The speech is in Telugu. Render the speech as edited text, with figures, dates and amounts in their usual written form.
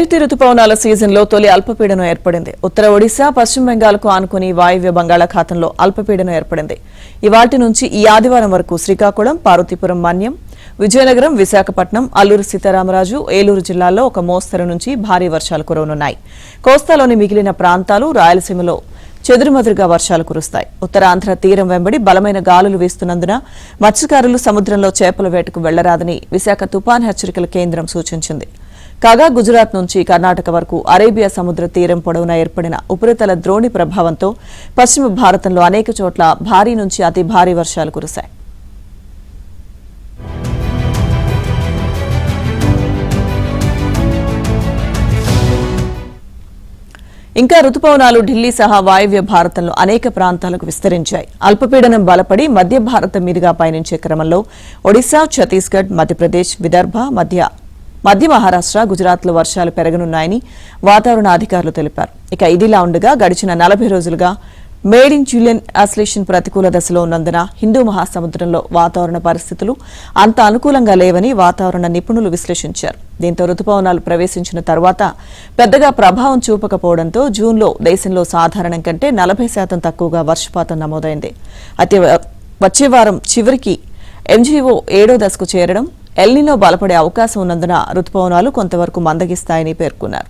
రుతుపవనాల సీజన్లో తొలి అల్పపీడనం ఏర్పడింది. ఉత్తర ఒడిశా, పశ్చిమ బెంగాల్కు ఆనుకుని వాయువ్య బంగాళాఖాతంలో అల్పపీడనం ఏర్పడింది. ఇవాల్టి నుంచి ఈ ఆదివారం వరకు శ్రీకాకుళం, పార్వతీపురం, మన్యం, విజయనగరం, విశాఖపట్నం, అల్లూరు సీతారామరాజు, ఏలూరు జిల్లాల్లో ఒక మోస్తరు నుంచి భారీ వర్షాలు కురవనున్నాయి. కోస్తాలోని మిగిలిన ప్రాంతాలు, రాయలసీమలో చెదురుమదురుగా వర్షాలు కురుస్తాయి. ఉత్తరాంధ్ర తీరం వెంబడి బలమైన గాలులు వీస్తున్నందున మత్స్యకారులు సముద్రంలో చేపల వేటకు వెళ్లరాదని విశాఖ తుపాన్ హెచ్చరికల కేంద్రం సూచించింది. కాగా గుజరాత్ నుంచి కర్ణాటక వరకు అరేబియా సముద్ర తీరం పొడవునా ఏర్పడిన ఉపరితల ద్రోణి ప్రభావంతో పశ్చిమ భారతంలో అనేక చోట్ల భారీ నుంచి అతి భారీ వర్షాలు కురిశాయి. ఇంకా రుతుపవనాలు ఢిల్లీ సహా వాయువ్య భారతంలో అనేక ప్రాంతాలకు విస్తరించాయి. అల్పపీడనం బలపడి మధ్య భారతం మీదుగా పయనించే క్రమంలో ఒడిశా, ఛత్తీస్గఢ్, మధ్యప్రదేశ్, విదర్భ, మధ్య మహారాష్ట్ర, గుజరాత్లో వర్షాలు పెరగనున్నాయని వాతావరణ అధికారులు తెలిపారు. ఇక ఇదిలా ఉండగా గడిచిన 40 రోజులుగా మేడ్ ఇన్ జూలియన్ ఆసిలేషన్ ప్రతికూల దశలో ఉన్నందున హిందూ మహాసముద్రంలో వాతావరణ పరిస్థితులు అంత అనుకూలంగా లేవని వాతావరణ నిపుణులు విశ్లేషించారు. దీంతో రుతుపవనాలు ప్రవేశించిన తర్వాత పెద్దగా ప్రభావం చూపకపోవడంతో జూన్లో దేశంలో సాధారణం కంటే 40% తక్కువగా వర్షపాతం నమోదైంది. అయితే వచ్చే వారం చివరికి ఎంజీఓ 7వ దశకు చేరడం, ఎల్నినో బలపడే అవకాశం ఉన్నందున రుతుపవనాలు కొంతవరకు మందగిస్తాయని పేర్కొన్నారు.